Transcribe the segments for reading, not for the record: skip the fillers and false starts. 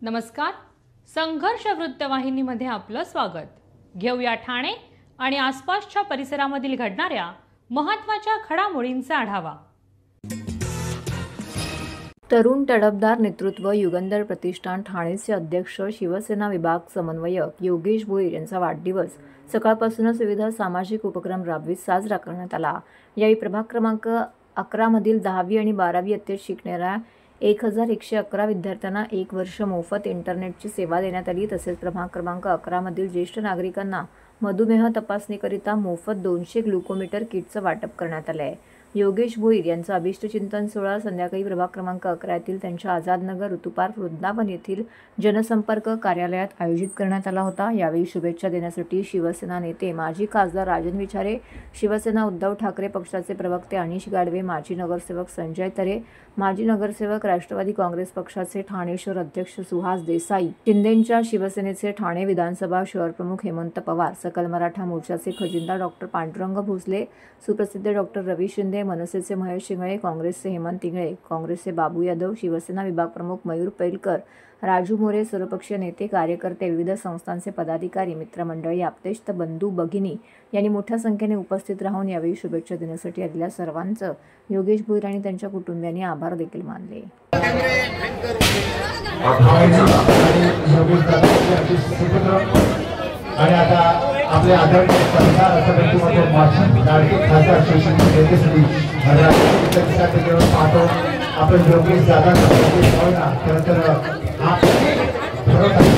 नमस्कार. संघर्ष वृत्तवाहिनीमध्ये आपलं स्वागत. घेऊया ठाणे आणि आसपासच्या परिसरामधील घडणाऱ्या महत्त्वाच्या घडामोडींचा आढावा. तरुण तडफदार नेतृत्व युगंधर प्रतिष्ठान ठाणेचे अध्यक्ष शिवसेना विभाग समन्वयक योगेश भोईर यांचा वाढदिवस सकाळपासूनच विविध सामाजिक उपक्रम राबवीत साजरा करण्यात आला. यावेळी प्रभाग क्रमांक 11 मधील 10वी आणि 12वी इयत्तेत शिकणाऱ्या 1111 विद्यार्थ्यांना 1 वर्ष मोफत इंटरनेटची सेवा देण्यात आली. तसेच प्रभाग क्रमांक 11 मधील ज्येष्ठ नागरिकांना मधुमेह तपासणीकरिता मोफत 200 ग्लुकोमीटर किटचं वाटप करण्यात आलं आहे. योगेश भोईर यांचा अभिष्टचिंतन सोहळा संध्याकाळी प्रभाग क्रमांक 11 येथील त्यांच्या आझादनगर ऋतुपार्क वृंदावन येथील जनसंपर्क कार्यालयात आयोजित करण्यात आला होता. यावेळी शुभेच्छा देण्यासाठी शिवसेना नेते माजी खासदार राजन विचारे, शिवसेना उद्धव ठाकरे पक्षाचे प्रवक्ते अनिश गाडवे, माजी नगरसेवक संजय तरे, माजी नगरसेवक राष्ट्रवादी काँग्रेस पक्षाचे ठाणे शहर अध्यक्ष सुहास देसाई, शिंदेंच्या शिवसेनेचे ठाणे विधानसभा शहर प्रमुख हेमंत पवार, सकल मराठा मोर्चाचे खजिनदार डॉक्टर पांडुरंग भोसले, सुप्रसिद्ध डॉक्टर रवी शिंदे, मनसेचे महेश शिंगळे, काँग्रेसचे हेमंत इंगळे, काँग्रेसचे बाबू यादव, शिवसेना विभाग प्रमुख मयूर पैलकर, राजू मोरे, सर्वपक्षीय नेते, कार्यकर्ते, विविध संस्थांचे पदाधिकारी, मित्रमंडळी, आप्तेष्ट, बंधू, भगिनी यांनी मोठ्या संख्येने उपस्थित राहून यावेळी शुभेच्छा देण्यासाठी आलेल्या सर्वांचं योगेश भोईर आणि त्यांच्या कुटुंबियांनी आभार देखील मानले. आणि आता आपले आदरणीय सरकार असं व्यक्तिमत्व माजी लाडके खासदार शिवसेना नेतेसाठी पाहतो आपण योगेश दादा खरं तर हा फरक आहे.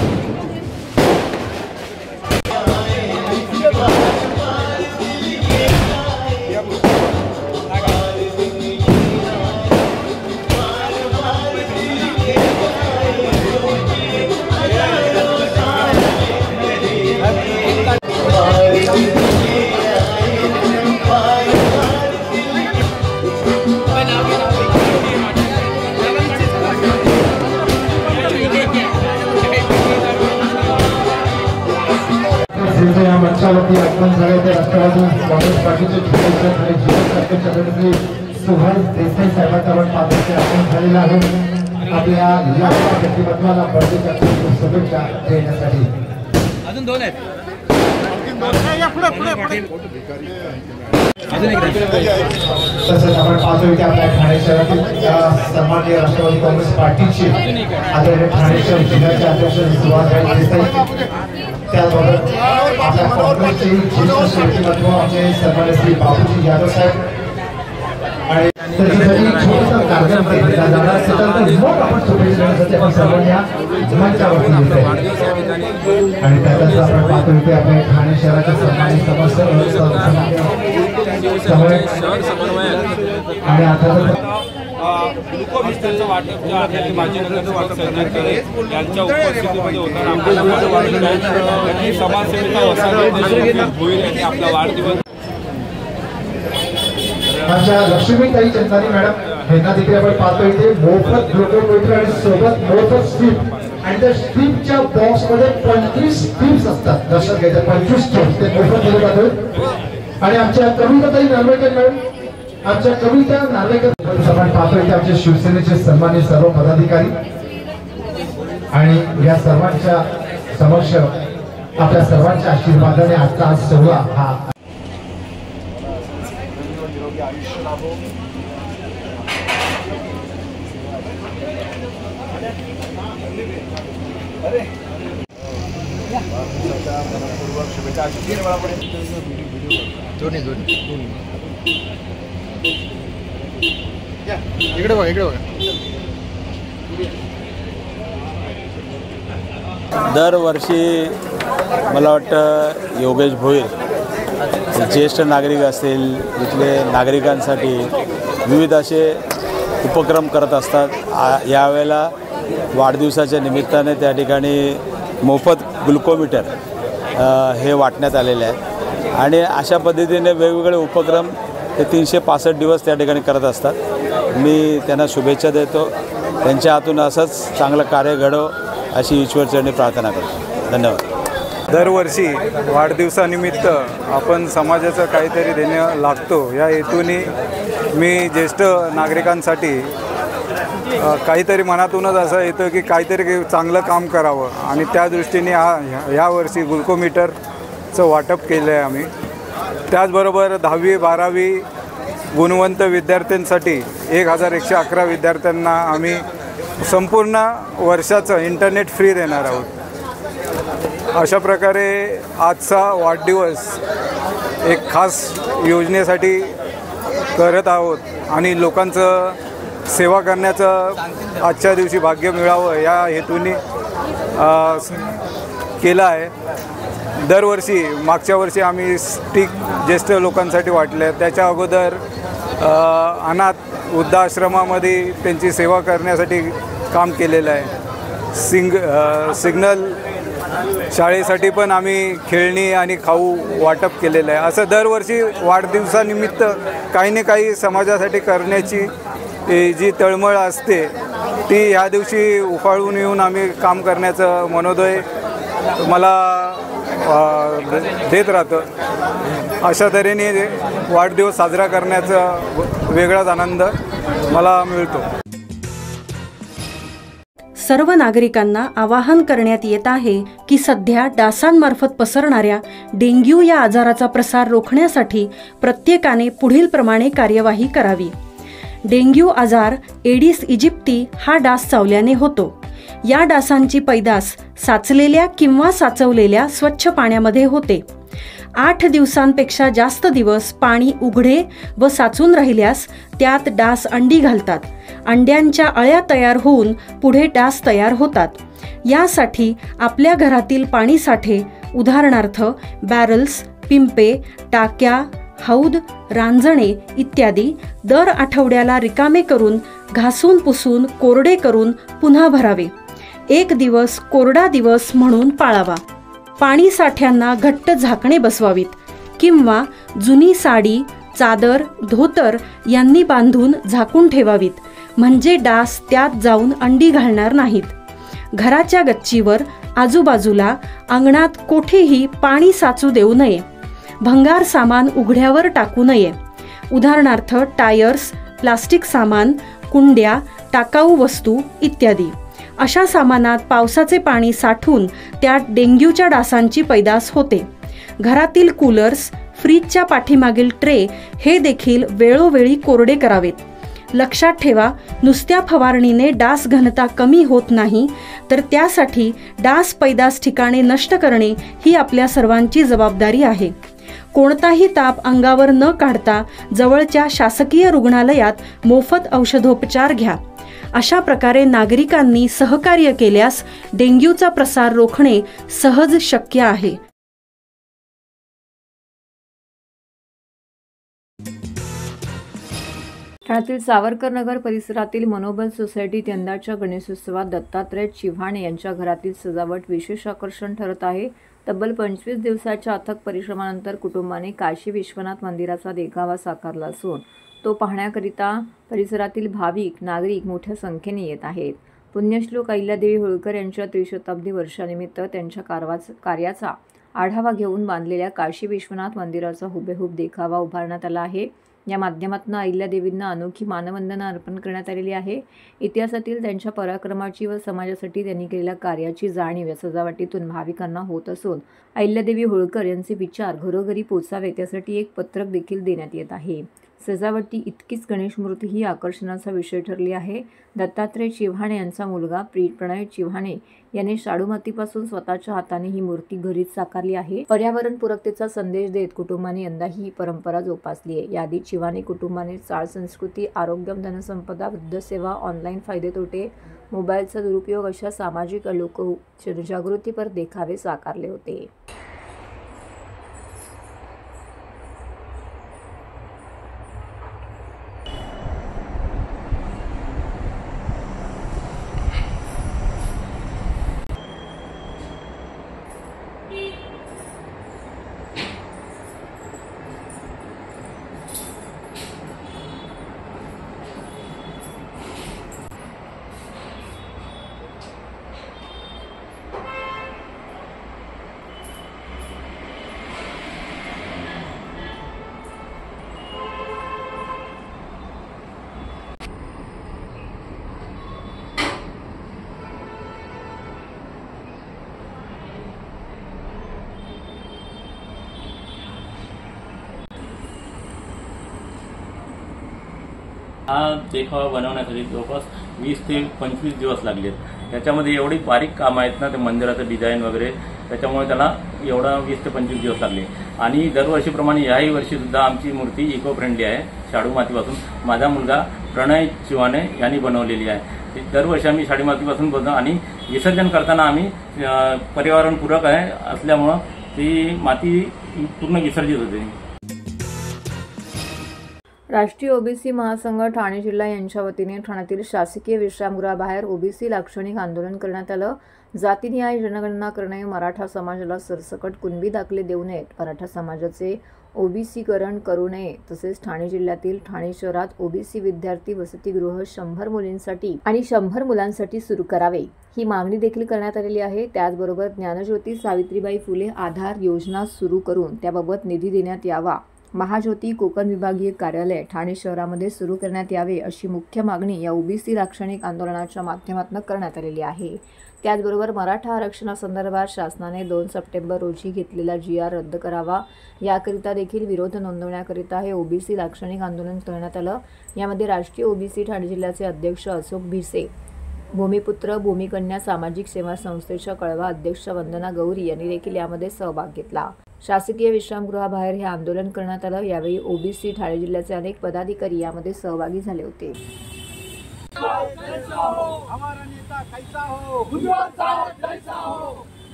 या मंचावरती आपण झाले ते राष्ट्रवादी काँग्रेस पार्टीचे जिल्हाध्यक्ष आणि जिल्हा अध्यक्ष सुहास देसाई साहेबांचा आपण पाहतो आपण झालेला आहे. आपल्या या व्यक्तिमत्वाला बळकटी शुभेच्छा देण्यासाठी अजून दोन आहेत. तसंच आपण पाहतोय की आपल्या ठाणे शहरातील सन्माननीय राष्ट्रवादी काँग्रेस पार्टीचे आदरणीय ठाणे शहर जिल्ह्याचे अध्यक्ष सुहास देसाई, त्याचबरोबर आपल्या काँग्रेसचे ज्येष्ठ व्यक्तिमत्व आमचे सन्माननीय श्री बाबूजी यादव साहेब आणि छोटासा कार्यक्रम केला जाणार असेल तर मग आपण शुभेच्छा देण्यासाठी आपण सर्वांनी या मंचावरती येतो. आणि त्यानंतर आपण पाहतोय की आपल्या ठाणे शहराच्या सन्मानित आणि आता ग्लुकोमीटरचं वाटप जे आहे माजी नगरसेवक संजय तरे यांच्या उपस्थितीमध्ये होताना आपल्या समाजसेवेचा वसा भोईर यांनी आपला वाढदिवस आमच्या लक्ष्मीताई चंदानी मॅडम यांना देखील आपण पाहतोय ते मोफत ग्लुकोमीटर आणि सोबत मोफत स्ट्रीप आणि त्या स्ट्रीपच्या बॉक्समध्ये 25 स्ट्रीप्स असतात. लक्षात घ्यायचं 25 स्ट्रीप्स ते मोफत दिले जातात. आणि आमच्या कविताताई नार्वेकर मॅडम, आमच्या कविता नार्वेकर आपण पाहतोय की आमचे शिवसेनेचे सन्मानित सर्व पदाधिकारी आणि या सर्वांच्या समक्ष आपल्या सर्वांच्या आशीर्वादाने आजचा हा सोहळा हा आयुष्य लाभो. शुभेच्छा दोन्ही इकडे बघा इकडे बघा. दरवर्षी मला वाटतं योगेश भोईर ज्येष्ठ नागरिक असतील, इथले नागरिकांसाठी विविध असे उपक्रम करत असतात. यावेळेला वाढदिवसाच्या निमित्ताने त्या ठिकाणी मोफत ग्लुकोमीटर हे वाटण्यात आलेले आहेत. आणि अशा पद्धतीने वेगवेगळे उपक्रम ते 365 दिवस त्या ठिकाणी करत असतात. मी त्यांना शुभेच्छा देतो. त्यांच्या हातून असंच चांगलं कार्य घडो अशी ईश्वरचरणी प्रार्थना करतो. धन्यवाद. दरवर्षी वाढदिवसानिमित्त आपण समाजाचं काहीतरी देणं लागतो या हेतूने मी ज्येष्ठ नागरिकांसाठी काहीतरी मनातूनच असं येतं की काहीतरी चांगलं काम करावं आणि त्या दृष्टीने ह्यावर्षी ग्लुकोमीटरचं वाटप केलं आहे आम्ही. त्याचबरोबर 10वी 12वी गुणवंत विद्यार्थ्यांसाठी 1111 विद्यार्थ्यांना आम्ही संपूर्ण वर्षाचं इंटरनेट फ्री देणार आहोत. अशा प्रकारे आजचा वाढदिवस एक खास योजनेसाठी करत आहोत आणि लोकांचं सेवा करण्याचं आजच्या दिवशी भाग्य मिळावं या हेतूने केलं आहे. दरवर्षी मागच्या वर्षी आम्ही स्टिक ज्येष्ठ लोकांसाठी वाटले. त्याच्या अगोदर अनाथ वृद्धाश्रमामध्ये त्यांची सेवा करण्यासाठी काम केलेलं आहे. सिग्नल शाळेसाठी पण आम्ही खेळणी आणि खाऊ वाटप केलेलं आहे. असं दरवर्षी वाढदिवसानिमित्त काही ना काही समाजासाठी करण्याची जी तळमळ असते ती ह्या दिवशी उफाळून येऊन आम्ही काम करण्याचं मनोदय मला देत राहतं. अशा तऱ्हेने वाढदिवस साजरा करण्याचा वेगळाच आनंद मला मिळतो. सर्व नागरिकांना आवाहन करण्यात येत आहे की सध्या डासांमार्फत पसरणाऱ्या डेंग्यू या आजाराचा प्रसार रोखण्यासाठी प्रत्येकाने पुढील प्रमाणे कार्यवाही करावी. डेंग्यू आजार एडिस इजिप्ती हा डास चावल्याने होतो. या डासांची पैदास साचलेल्या किंवा साचवलेल्या स्वच्छ पाण्यामध्ये होते. 8 दिवसांपेक्षा जास्त दिवस पाणी उघडे व साचून राहिल्यास त्यात डास अंडी घालतात. अंड्यांच्या अळ्या तयार होऊन पुढे डास तयार होतात. यासाठी आपल्या घरातील पाणी साठे उदाहरणार्थ बॅरल्स, पिंपे, टाक्या, हौद, रांजणे इत्यादी दर आठवड्याला रिकामे करून घासून पुसून कोरडे करून पुन्हा भरावे. 1 दिवस कोरडा दिवस म्हणून पाळावा. पाणी साठ्यांना घट्ट झाकणे बसवावीत किंवा जुनी साडी, चादर, धोतर यांनी बांधून झाकून ठेवावीत, म्हणजे डास त्यात जाऊन अंडी घालणार नाहीत. घराच्या गच्चीवर, आजूबाजूला, अंगणात कोठेही पाणी साचू देऊ नये. भंगार सामान उघड्यावर टाकू नये. उदाहरणार्थ टायर्स, प्लास्टिक सामान, कुंड्या, टाकाऊ वस्तू इत्यादी. अशा सामानात पावसाचे पाणी साठून त्यात डेंग्यूच्या डासांची पैदास होते. घरातील कूलर्स, फ्रीजच्या पाठीमागील ट्रे हे देखील वेळोवेळी कोरडे करावेत. लक्षात ठेवा, नुसत्या फवारणीने डास घनता कमी होत नाही, तर त्यासाठी डास पैदास ठिकाणे नष्ट करणे ही आपल्या सर्वांची जबाबदारी आहे. कोणताही ताप अंगावर न काढता जवळच्या शासकीय रुग्णालयात मोफत औषधोपचार घ्या. अशा प्रकारे नागरिकांनी सहकार्य केल्यास डेंग्यूचा प्रसार रोखणे सहज शक्य आहे. ठाण्यातील सावरकर नगर परिसरातील मनोबल सोसायटीत यंदाच्या गणेशोत्सवात दत्तात्रय चिव्हाणे यांच्या घरातील सजावट विशेष आकर्षण ठरत आहे. तब्बल 25 दिवसाच्या अथक परिश्रमानंतर कुटुंबाने काशी विश्वनाथ मंदिराचा देखावा साकारला असून तो पाहण्याकरिता परिसरातील भाविक नागरिक मोठ्या संख्येने येत आहेत. पुण्यश्लोक अहिल्यादेवी होळकर यांच्या त्रिशताब्दी वर्षानिमित्त त्यांच्या कार्याचा आढावा घेऊन बांधलेल्या काशी विश्वनाथ मंदिराचा हुबेहूब देखावा उभारण्यात आला आहे. या माध्यमातून अहिल्यादेवींना अनोखी मानवंदना अर्पण करण्यात आलेली आहे. इतिहासातील त्यांच्या पराक्रमाची व समाजासाठी त्यांनी केलेल्या कार्याची जाणीव या सजावटीतून भाविकांना होत असून अहिल्यादेवी होळकर यांचे विचार घरोघरी पोचावेत यासाठी एक पत्रक देखील देण्यात येत आहे. सजावटी इतकीच गणेश मूर्ती ही आकर्षणाचा विषय ठरली आहे. दत्तात्रय चिव्हाणे यांचा मुलगा प्रणय चिव्हाणे याने शाडूमातीपासून स्वतःच्या हाताने ही मूर्ती घरीच साकारली आहे. पर्यावरणपूरकतेचा संदेश देत कुटुंबाने यंदा ही परंपरा जोपासली आहे. याआधी चिव्हाणे कुटुंबाने चाळ संस्कृती, आरोग्य, धनसंपदा, वृद्धसेवा, ऑनलाईन फायदे तोटे, मोबाईलचा दुरुपयोग अशा सामाजिक लोक जनजागृतीपर देखावे साकारले होते. हा देखावा बनवण्यासाठी जवळपास 20 ते 25 दिवस लागलेत. त्याच्यामध्ये एवढी बारीक कामं आहेत ना, ते मंदिराचं डिझाईन वगैरे, त्याच्यामुळे त्याला एवढा 20 ते 25 दिवस लागले. आणि दरवर्षीप्रमाणे याही वर्षी सुद्धा आमची मूर्ती इको फ्रेंडली आहे, शाडू मातीपासून. माझा मुलगा प्रणय चिवाने यांनी बनवलेली आहे. दरवर्षी आम्ही शाडू मातीपासून बनवतो आणि विसर्जन करताना आम्ही पर्यावरणपूरक आहे असल्यामुळं ती माती पूर्ण विसर्जित होते. राष्ट्रीय ओबीसी महासंघ ठाणे जिल्हा यांच्या वतीने ठाण्यातील शासकीय विश्रामगृहाबाहेर ओबीसी लाक्षणिक आंदोलन करण्यात आलं. जातीनिहाय जनगणना करणे, मराठा समाजाला सरसकट कुणबी दाखले देऊ नयेत, मराठा समाजाचे ओबीसीकरण करू नये, तसेच ठाणे जिल्ह्यातील ठाणे शहरात ओबीसी विद्यार्थी वसतिगृह 100 मुलींसाठी आणि 100 मुलांसाठी सुरू करावे, ही मागणी देखील करण्यात आलेली आहे. त्याचबरोबर ज्ञानज्योती सावित्रीबाई फुले आधार योजना सुरू करून त्याबाबत निधी देण्यात यावा. महाज्योती कोकण विभागीय कार्यालय ठाणे शहरामध्ये सुरू करण्यात यावे, अशी मुख्य मागणी या ओबीसी लाक्षणिक आंदोलनाच्या माध्यमातून करण्यात आलेली आहे. त्याचबरोबर मराठा आरक्षणासंदर्भात शासनाने 2 सप्टेंबर रोजी घेतलेला GR रद्द करावा, याकरिता देखील विरोध नोंदवण्याकरिता हे ओबीसी लाक्षणिक आंदोलन करण्यात आलं. यामध्ये राष्ट्रीय ओबीसी ठाणे जिल्ह्याचे अध्यक्ष अशोक भिसे, भूमिपुत्र भूमिकन्या सामाजिक सेवा संस्थेच्या कळवा अध्यक्ष वंदना गौरी यांनी देखील यामध्ये सहभाग घेतला. शासकीय विश्रामगृहाबाहेर हे आंदोलन करण्यात आलं. यावेळी ओबीसी ठाणे जिल्ह्याचे अनेक पदाधिकारी यामध्ये सहभागी झाले होते.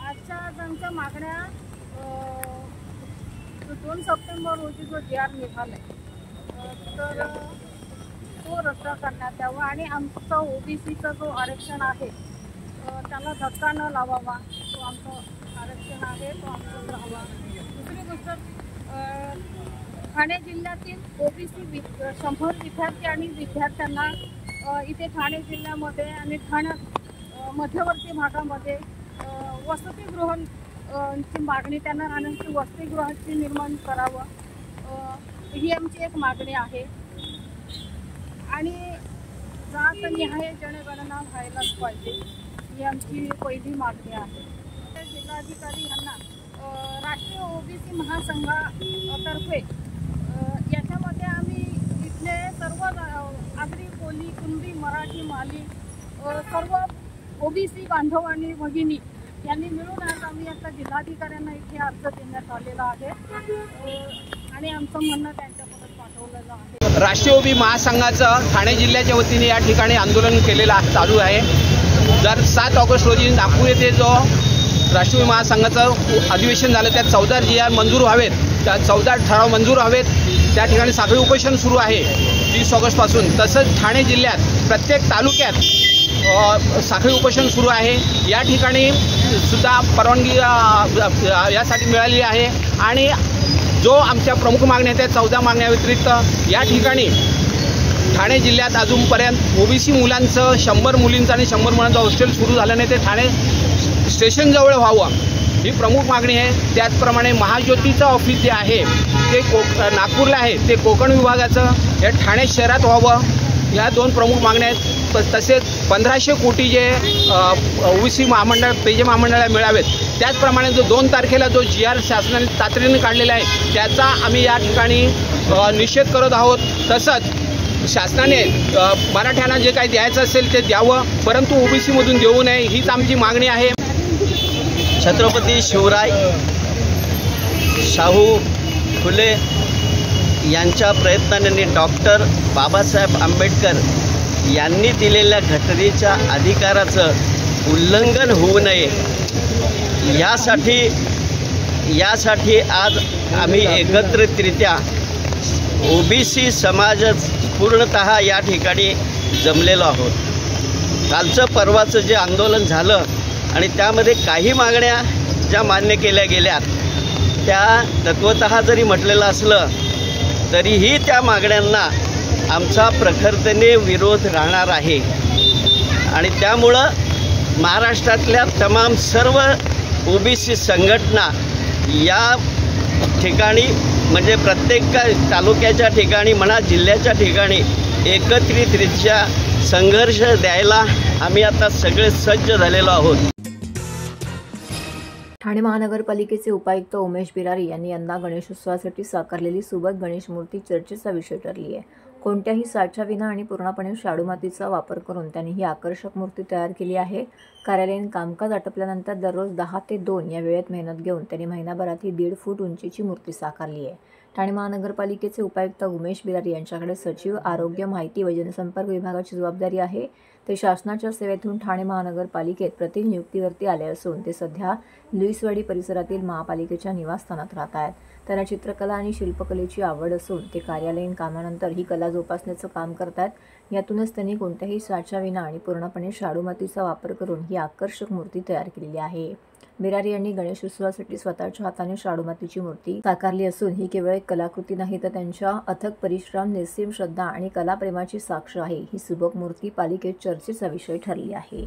आजच्या आमच्या मागण्या 2 सप्टेंबर रोजी जो GR निघालाय तर तो रद्द करण्यात यावा आणि आमचं ओबीसीचं जो आरक्षण आहे त्याला धक्का न लावावा. तो आमचं आरक्षण आहे तो आमचं राहावा. दुसरी गोष्ट, ठाणे जिल्ह्यातील ओबीसी 100 विद्यार्थी आणि विद्यार्थ्यांना इथे ठाणे जिल्ह्यामध्ये आणि ठाण्यात मध्यवर्ती भागामध्ये वसतिगृहांची मागणी, त्यांना राहण्याची वसतिगृहाची निर्माण करावं, ही आमची एक मागणी आहे. आणि जातनिहाय जनगणना व्हायलाच पाहिजे, ही आमची पहिली मागणी आहे. जिल्हाधिकारी यांना राष्ट्रीय ओबीसी महासंघातर्फे याच्यामध्ये आम्ही इथले सर्व आगरी, कोली, कुणबी, मराठी, माली सर्व ओबीसी बांधव आणि भगिनी यांनी मिळून आज आम्ही आता जिल्हाधिकाऱ्यांना इथे अर्ज देण्यात आलेला आहे आणि आमचं म्हणणं त्यांच्याकडे पाठवलेलं आहे. राष्ट्रीय ओबीसी महासंघाचं ठाणे जिल्ह्याच्या वतीने या ठिकाणी आंदोलन केलेलं चालू आहे. जर 7 ऑगस्ट रोजी नागपूर येथे जो राष्ट्रीय महासंघाचं अधिवेशन झालं त्यात 14 GR मंजूर व्हावेत, त्या 14 ठराव मंजूर व्हावेत, त्या ठिकाणी साखळी उपोषण सुरू आहे 30 ऑगस्टपासून. तसंच ठाणे जिल्ह्यात प्रत्येक तालुक्यात साखळी उपोषण सुरू आहे. या ठिकाणी सुद्धा परवानगी यासाठी मिळाली आहे आणि जो आमच्या प्रमुख मागण्या आहेत त्या 14 मागण्या व्यतिरिक्त या ठिकाणी ठाणे जिल्ह्यात अजूनपर्यंत ओबीसी मुलांचं 100 मुलींचं आणि 100 मुलांचं हॉस्टेल सुरू झालं नाही, ते ठाणे स्टेशनजवळ व्हावं ही प्रमुख मागणी आहे. त्याचप्रमाणे महाज्योतीचं ऑफिस जे आहे ते नागपूरला आहे, ते कोकण विभागाचं हे ठाणे शहरात व्हावं, या 2 प्रमुख मागण्या आहेत. तसेच 1500 कोटी जे ओबीसी महामंडळ पेजे महामंडळाला मिळावेत. त्याचप्रमाणे जो 2 तारखेला जो GR शासनाने तातडीने काढलेला आहे त्याचा आम्ही या ठिकाणी निषेध करत आहोत. तसंच शासनाने मराठ्यांना जे काही द्यायचं असेल ते द्यावं, परंतु ओबीसीमधून देऊ नये, हीच आमची मागणी आहे. छत्रपती शिवराय शाहू फुले यांच्या प्रयत्नाने डॉक्टर बाबासाहेब आंबेडकर यांनी दिलेल्या घटनेच्या अधिकाराचं उल्लंघन होऊ नये यासाठी आज आम्ही एकत्रितरित्या ओबीसी समाज पूर्णतः या ठिकाणी जमलेलो आहोत. कालचं परवाचं जे आंदोलन झालं आणि त्यामध्ये काही मागण्या ज्या मान्य केल्या गेल्या त्या तत्वतः जरी म्हटलेलं असलं तरीही त्या मागण्यांना आमचा प्रखरतेने विरोध राहणार आहे आणि त्यामुळं महाराष्ट्रातल्या तमाम सर्व ओबीसी संघटना या ठिकाणी म्हणजे प्रत्येक तालुक्याच्या ठिकाणी म्हणा जिल्ह्याच्या ठिकाणी एकत्रितरित्या संघर्ष द्यायला आम्ही आता सगळे सज्ज झालेलो आहोत. ठाणे महानगरपालिकेचे उपायुक्त उमेश बिरारी यांनी यंदा गणेशोत्सवासाठी साकारलेली सुबक गणेश मूर्ती चर्चेचा विषय ठरली आहे. कोणत्याही साच्या विना आणि पूर्णपणे शाडू मातीचा वापर करून त्यांनी ही आकर्षक मूर्ती तयार केली आहे. कार्यालयीन कामकाज आटोपल्यानंतर दररोज 10 ते 2 या वेळेत मेहनत घेऊन त्यांनी महिनाभरात ही 1.5 फूट उंचीची मूर्ती साकारली आहे. ठाणे महानगरपालिकेचे उपायुक्त उमेश बिरारी यांच्याकडे सचिव, आरोग्य, माहिती व जनसंपर्क विभागाची जबाबदारी आहे. ते शासनाच्या सेवेतून ठाणे महानगरपालिकेत प्रतिनियुक्तीवरती आले असून ते सध्या लुईसवाडी परिसरातील महापालिकेच्या निवासस्थानात राहत आहेत. त्यांना चित्रकला आणि शिल्पकलेची आवड असून ते कार्यालयीन कामानंतर ही कला जोपासण्याचं काम करतात. यातूनच त्यांनी कोणत्याही साच्या विना आणि पूर्णपणे शाडू मातीचा वापर करून ही आकर्षक मूर्ती तयार केलेली आहे. बिरारी यांनी गणेशोत्सवासाठी स्वतःच्या हाताने शाडू मातीची मूर्ती साकारली असून ही केवळ एक कलाकृती नाही तर त्यांच्या अथक परिश्रम, निस्सीम श्रद्धा आणि कलाप्रेमाची साक्ष आहे. ही सुबक मूर्ती पालिकेत चर्चेचा विषय ठरली आहे.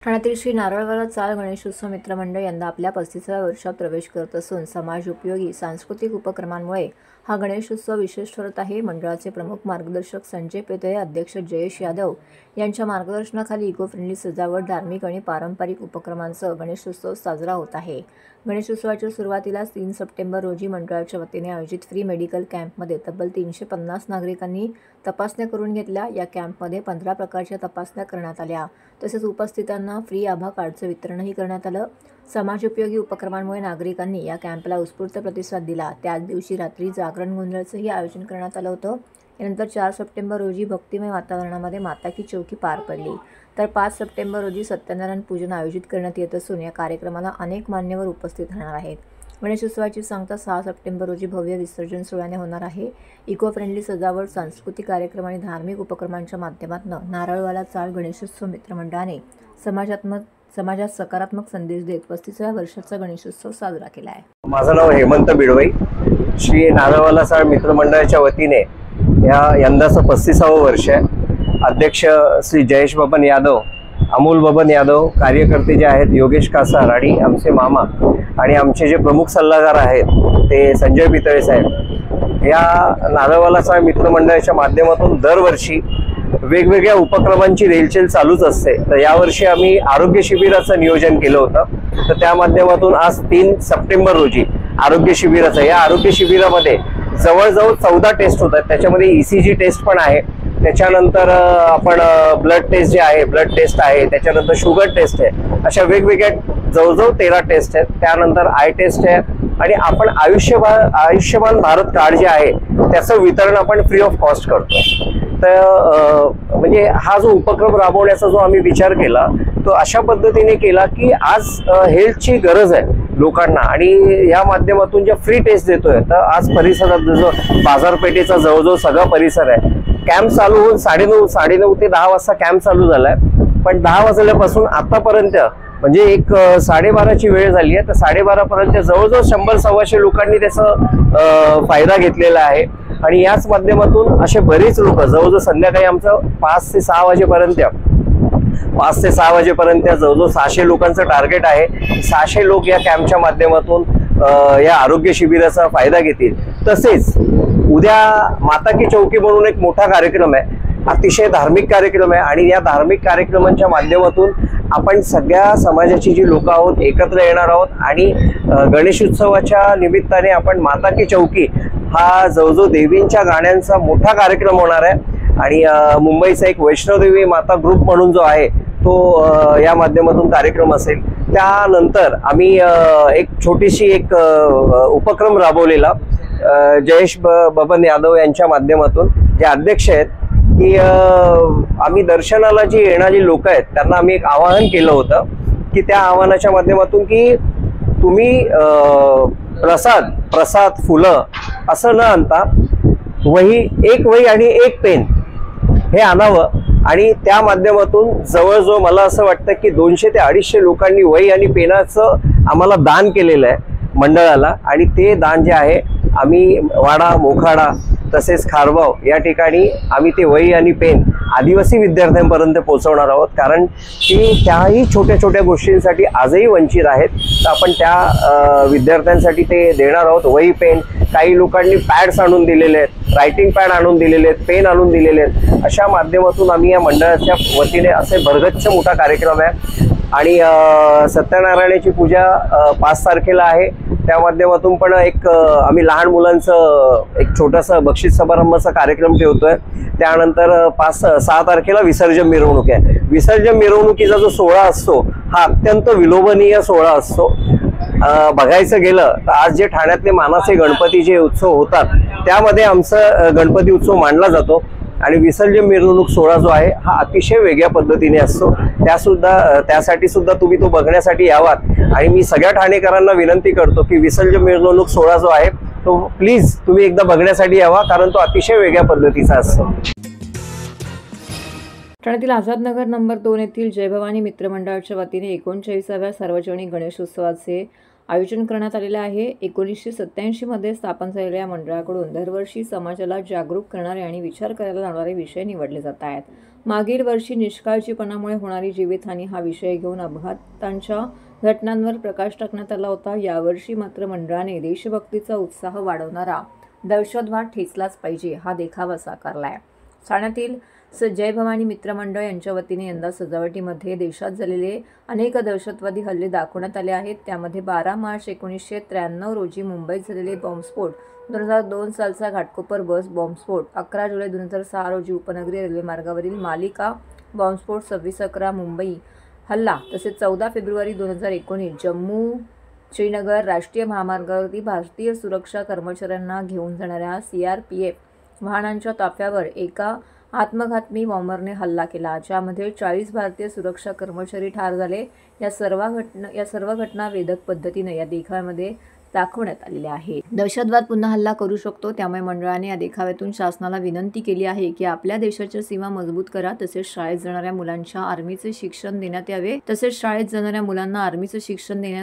ठाण्यातील श्री नारळवाला चाळ गणेशोत्सव मित्रमंडळ यंदा आपल्या 35व्या वर्षात प्रवेश करत असून समाज उपयोगी सांस्कृतिक उपक्रमांमुळे हा गणेशोत्सव विशेष ठरत आहे. मंडळाचे प्रमुख मार्गदर्शक संजय पेतळे, अध्यक्ष जयेश यादव यांच्या मार्गदर्शनाखाली इको फ्रेंडली सजावट, धार्मिक आणि पारंपरिक उपक्रमांसह गणेशोत्सव साजरा होत आहे. गणेशोत्सवाच्या सुरुवातीला 3 सप्टेंबर रोजी मंडळाच्या वतीने आयोजित फ्री मेडिकल कॅम्पमध्ये तब्बल 350 नागरिकांनी तपासण्या करून घेतल्या. या कॅम्पमध्ये 15 प्रकारच्या तपासण्या करण्यात आल्या. तसेच उपस्थितांना फ्री आभा कार्डचं वितरणही करण्यात आलं. समाजोपयोगी उपक्रमांमुळे नागरिकांनी या कॅम्पला उत्स्फूर्त प्रतिसाद दिला. त्याच दिवशी रात्री जागरण गोंधळाचंही आयोजन करण्यात आलं होतं. यानंतर 4 सप्टेंबर रोजी भक्तिमय वातावरणामध्ये माता की चौकी पार पडली. तर 5 सप्टेंबर रोजी सत्यनारायण पूजन आयोजित करण्यात येत असून या कार्यक्रमाला अनेक मान्यवर उपस्थित राहणार आहेत. गणेशोत्सवाची सांगता 6 सप्टेंबर रोजी भव्य विसर्जन सोहळ्याने होणार आहे. इको फ्रेंडली सजावट, सांस्कृतिक कार्यक्रम आणि धार्मिक उपक्रमांच्या माध्यमातून नारळवाला चाळ गणेशोत्सव मित्रमंडळाने समाजात सकारात्मक संदेश देत 35व्या वर्षाचा गणेशोत्सव साजरा केला आहे. माझं नाव हेमंत बिडवई. श्री नारळवाला चाळ मित्रमंडळाच्या वतीने यंदाचं 35वं वर्ष आहे. अध्यक्ष श्री जयेश बबन यादव, अमोल बबन यादव, कार्यकर्ते जे आहेत योगेश कासार आणि आमचे मामा आणि आमचे जे प्रमुख सल्लागार आहेत ते संजय पितळे साहेब. या नारळवाला चाळ मित्रमंडळाच्या माध्यमातून दरवर्षी वेगवेगळ्या उपक्रमांची रेलचेल चालूच असते. तर यावर्षी आम्ही आरोग्य शिबिराचं नियोजन केलं होतं. तर त्या माध्यमातून आज 3 सप्टेंबर रोजी आरोग्य शिबिराचं, या आरोग्य शिबिरामध्ये जवळजवळ 14 टेस्ट होतात. त्याच्यामध्ये ECG टेस्ट पण आहे, त्याच्यानंतर आपण ब्लड टेस्ट जे आहे ब्लड टेस्ट आहे, त्याच्यानंतर शुगर टेस्ट आहे, अशा वेगवेगळ्या जवळजवळ 13 टेस्ट आहेत. त्यानंतर आय टेस्ट आहे आणि आपण आयुष्यमान भारत कार्ड जे आहे त्याचं वितरण आपण फ्री ऑफ कॉस्ट करतो. तर म्हणजे हा जो उपक्रम राबवण्याचा जो आम्ही विचार केला तो अशा पद्धतीने केला की आज हेल्थची गरज आहे लोकांना आणि या माध्यमातून ज्या फ्री टेस्ट देतोय. तर आज परिसरात जो बाजारपेठेचा जवळजवळ सगळा परिसर आहे, कॅम्प चालू होऊन 9:30 ते 10 वाजता कॅम्प चालू झालाय. पण 10 वाजल्यापासून आतापर्यंत म्हणजे एक 12:30ची वेळ झाली आहे. तर 12:30 पर्यंत जवळजवळ 100-125 लोकांनी त्याचा फायदा घेतलेला आहे. आणि याच माध्यमातून असे बरेच लोक जवळजवळ संध्याकाळी आमचं 5 ते 6 वाजेपर्यंत जवळजवळ 600 लोकांचं टार्गेट आहे. 600 लोक या कॅम्पच्या माध्यमातून या आरोग्य शिबिराचा फायदा घेतील. तसेच उद्या माता की चौकी म्हणून एक मोठा कार्यक्रम आहे, अतिशय धार्मिक कार्यक्रम आहे आणि या धार्मिक कार्यक्रमांच्या माध्यमातून आपण सगळ्या समाजाची जी लोक आहोत एकत्र येणार आहोत आणि गणेशोत्सवाच्या निमित्ताने आपण माता की चौकी हा जवळजवळ देवींच्या गाण्यांचा मोठा कार्यक्रम होणार आहे आणि मुंबईचा एक वैष्णोदेवी माता ग्रुप म्हणून जो आहे तो या माध्यमातून कार्यक्रम असेल। त्यानंतर आम्ही एक छोटीशी एक उपक्रम राबवलेला जयेश बबन यादव यांच्या माध्यमातून, जे अध्यक्ष आहेत, की आम्ही दर्शनाला जी येणारी लोक आहेत त्यांना आम्ही एक आवाहन केलं होतं की त्या आवाहनाच्या माध्यमातून की तुम्ही प्रसाद फुलं असं न आणता एक वही आणि एक पेन हे आणावं आणि त्या माध्यमातून जवळजवळ मला असं वाटतं की 200 ते 250 लोकांनी वही आणि पेनाचं आम्हाला दान केलेलं आहे मंडळाला। आणि ते दान जे आहे आम्ही वाडा, मोखाडा तसेच खारबाव या ठिकाणी आम्ही ते वही आणि पेन आदिवासी विद्यार्थ्यांपर्यंत पोहोचवणार आहोत, कारण की त्याही छोट्या छोट्या गोष्टींसाठी आजही वंचित आहेत। तर आपण त्या विद्यार्थ्यांसाठी ते देणार आहोत। वही, पेन, काही लोकांनी पॅड्स आणून दिलेले आहेत, रायटिंग पॅड आणून दिलेले आहेत, पेन आणून दिलेले आहेत। अशा माध्यमातून आम्ही या मंडळाच्या वतीने असे भरगच्च मोठा कार्यक्रम आहे आणि सत्यनारायणाची पूजा 5 तारखेला आहे। त्या माध्यमातून पण एक आम्ही लहान मुलांचं एक छोटासा बक्षीस समारंभाचा कार्यक्रम ठेवतोय। त्यानंतर 5-6 तारखेला विसर्जन मिरवणूक आहे। विसर्जन मिरवणुकीचा जो सोहळा असतो हा अत्यंत विलोभनीय सोहळा असतो। बघायचं गेलं तर आज जे ठाण्यातले मानाचे गणपती जे उत्सव होतात त्यामध्ये आमचा गणपती उत्सव मांडला जातो आणि विसर्जन मिरवणूक सोहळा जो आहे हा अतिशय वेगळ्या पद्धतीने असतो। त्यासाठी सुद्धा तुम्ही तो बघण्यासाठी यावात आणि मी सगळ्या ठाणेकरांना विनंती करतो की विसर्जन मिरवणूक सोहळा जो आहे तो प्लीज तुम्ही एकदा बघण्यासाठी यावा, कारण तो अतिशय वेगळ्या पद्धतीचा असतो। ठाण्यातील आझादनगर नंबर 2 येथील जय भवानी मित्र मंडळाच्या वतीने 39व्या सार्वजनिक गणेशोत्सवाचे आयोजन करण्यात आलेले आहे। 1987 मध्ये स्थापन झालेल्या मंडळाकडून दरवर्षी समाजाला जागरूक करणारे आणि विचार करायला लावणारे विषय निवडले जात आहेत। मागील वर्षी निष्काळजीपणामुळे होणारी जीवितहानी हा विषय घेऊन अपघातांच्या घटनांवर प्रकाश टाकण्यात आला होता। यावर्षी मात्र मंडळाने देशभक्तीचा उत्साह वाढवणारा दहशतवाद ठेचलाच पाहिजे हा देखावा साकारलाय। ठाण्यातील जय भवानी मित्र मंडळ यांच्या वतीने यंदा सजावटीमध्ये देशात झालेले अनेक दहशतवादी हल्ले दाखवण्यात आले आहेत। त्यामध्ये 12 मार्च 1993 रोजी मुंबईत झालेले बॉम्बस्फोट, 2002 सालचा घाटकोपर बस बॉम्बस्फोट, 11 जुलै 2006 रोजी उपनगरीय रेल्वे मार्गावरील मालिका बॉम्बस्फोट, 26/11 मुंबई हल्ला, तसेच 14 फेब्रुवारी 2019 जम्मू श्रीनगर राष्ट्रीय महामार्गावरती भारतीय सुरक्षा कर्मचाऱ्यांना घेऊन जाणाऱ्या CRPF वाहनांच्या ताफ्यावर एका आत्मघातमी बॉम्बरने हल्ला केला, ज्यामध्ये 40 भारतीय सुरक्षा कर्मचारी ठार झाले। या सर्व घटना वेधक पद्धतीने या देखाव्यामध्ये दाखवण्यात आलेल्या आहेत। दहशतवाद पुन्हा हल्ला करू शकतो, त्यामुळे मंडळाने या देखाव्यातून शासनाला विनंती केली आहे की आपल्या देशाच्या सीमा मजबूत करा, तसेच शाळेत जाणाऱ्या मुलांच्या आर्मीचे शिक्षण देण्यात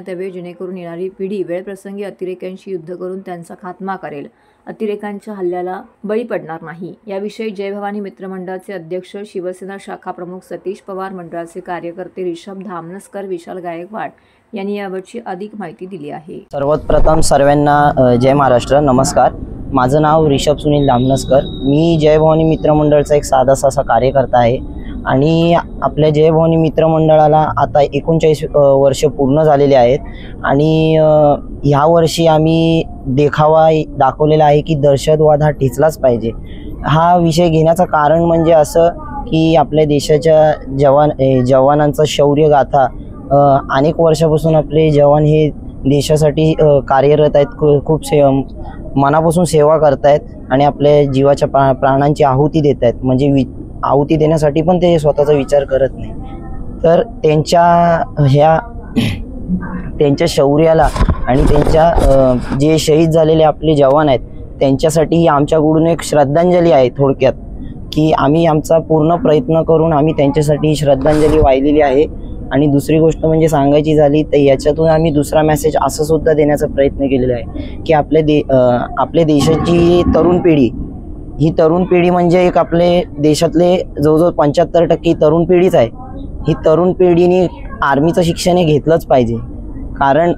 यावे, जेणेकरून येणारी पिढी वेळप्रसंगी अतिरेक्यांशी युद्ध करून त्यांचा खात्मा करेल, अतिरेकांच्या हल्ल्याला बळी पडणार नाही। याविषयी जय भवानी मित्र मंडळाचे अध्यक्ष, शिवसेना शाखा प्रमुख सतीश पवार, मंडळाचे कार्यकर्ते रिषभ धामनसकर, विशाल गायकवाड यांनी यावरची अधिक माहिती दिली आहे। सर्वात प्रथम सर्वांना जय महाराष्ट्र, नमस्कार। माझं नाव रिषभ सुनील धामनसकर, मी जय भवानी मित्र मंडळाचा एक साधासा असा कार्यकर्ता आहे आणि आपल्या जय भवानी मित्र मंडळाला आता 39 वर्ष पूर्ण झालेले आहेत आणि ह्या वर्षी आम्ही देखावा दाखवलेला आहे की दहशतवाद हा ठेचलाच पाहिजे। हा विषय घेण्याचं कारण म्हणजे असं की आपल्या देशाच्या जवानांचा शौर्यगाथा, अनेक वर्षापासून आपले जवान हे देशासाठी कार्यरत आहेत, खूप मनापासून सेवा करत आहेत आणि आपल्या जीवाच्या प्राणांची आहुती देत आहेत, म्हणजे आहुती देण्यासाठी पण ते स्वतःचा विचार करत नाही। तर त्यांच्या शौर्याला आणि त्यांच्या जे शहीद झालेले आपले जवान आहेत त्यांच्यासाठी आमच्याकडून एक श्रद्धांजली आहे थोडक्यात, की आम्ही आमचा पूर्ण प्रयत्न करून आम्ही त्यांच्यासाठी श्रद्धांजली वाहिलेली आहे। आणि दुसरी गोष्ट म्हणजे सांगायची झाली तर याच्यातून आम्ही दुसरा मेसेज असं सुद्धा देण्याचा प्रयत्न केलेला आहे की आपल्या देशाची तरुण पिढी, ही तरुण पिढी म्हणजे एक आपले देशातले जवळजवळ 75% तरुण पिढीच आहे। ही तरुण पिढीने आर्मीचं शिक्षण हे घेतलंच पाहिजे, कारण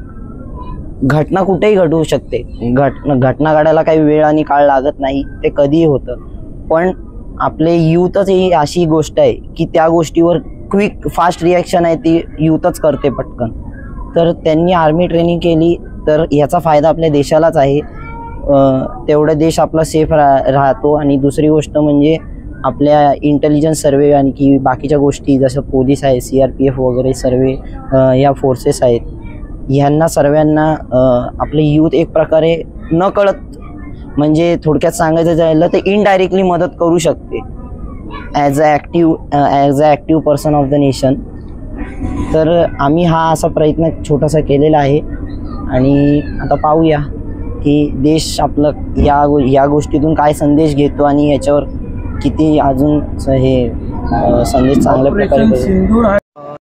घटना कुठेही घडू शकते, घटना घडायला काही वेळ आणि काळ लागत नाही, ते कधीही होतं। पण आपले यूथच ही अशी गोष्ट आहे की त्या गोष्टीवर क्विक फास्ट रिॲक्शन आहे ती यूथच करते पटकन। तर त्यांनी आर्मी ट्रेनिंग केली तर याचा फायदा आपल्या देशालाच आहे। तेवढा देश आपला सेफ राहतो. आणि दुसरी गोष्ट म्हणजे आपल्या इंटेलिजन्स सर्वे आणि की बाकीच्या गोष्टी जसं पोलीस आहे, CRPF वगैरे सर्वे या फोर्सेस आहेत, ह्यांना सर्वांना आपले यूथ एक प्रकारे न कळत, म्हणजे थोडक्यात सांगायचं झालं तर इनडायरेक्टली मदत करू शकते as a active person of the nation. तर आम्ही हा असा प्रयत्न छोटासा केलेला आहे आणि आता पाहूया की देश आपलं या गोष्टीतून काय संदेश घेतो आणि याच्यावर किती अजून हे संदेश चांगल्या प्रकारे.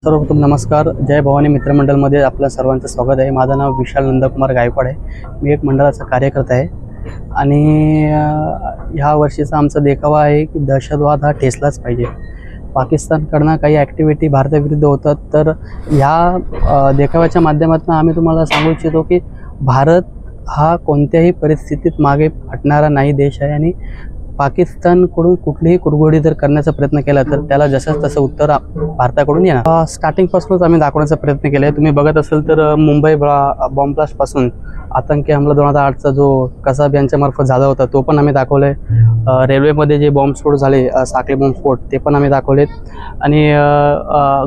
सर्वप्रथम नमस्कार. जय भवानी मित्रमंडळमध्ये आपलं सर्वांचं स्वागत आहे. माझं नाव विशाल नंदकुमार गायकवाड आहे. मी एक मंडळाचा कार्यकर्ता आहे आणि ह्या वर्षीचा आमचा देखावा आहे की दहशतवाद हा ठेचलाच पाहिजे. पाकिस्तानकडनं काही ॲक्टिव्हिटी भारताविरुद्ध होतात, तर ह्या देखाव्याच्या माध्यमातून आम्ही तुम्हाला सांगू इच्छितो की भारत हा कोणत्याही परिस्थितीत मागे हटणारा नाही देश आहे आणि पाकिस्तानकडून कुठलीही कुरघोडी जर करण्याचा प्रयत्न केला तर त्याला जसं तसं उत्तर भारताकडून येणार. स्टार्टिंगपासूनच आम्ही दाखवण्याचा प्रयत्न केला आहे. तुम्ही बघत असेल तर मुंबई बॉम्ब ब्लास्टपासून आतंकी हमला 2008चा जो कसाब यांच्यामार्फत झाला होता तो पण आम्ही दाखवला आहे. रेल्वेमध्ये जे बॉम्बस्फोट झाले, साखळी बॉम्बस्फोट, ते पण आम्ही दाखवलेत. आणि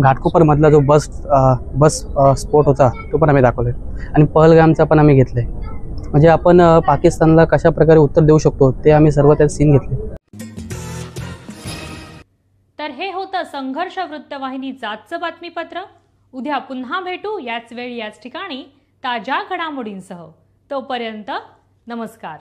घाटकोपरमधला जो बस स्फोट होता तो पण आम्ही दाखवला आहे. आणि पहलगामचा पण आम्ही घेतला आहे. म्हणजे आपण पाकिस्तानला कशा प्रकारे उत्तर देऊ शकतो ते आम्ही सर्व त्यात सीन घेतले. तर हे होतं संघर्ष वृत्तवाहिनीचं आजचं बातमीपत्र. उद्या पुन्हा भेटू याच वेळी याच ठिकाणी ताज्या घडामोडींसह. तोपर्यंत नमस्कार.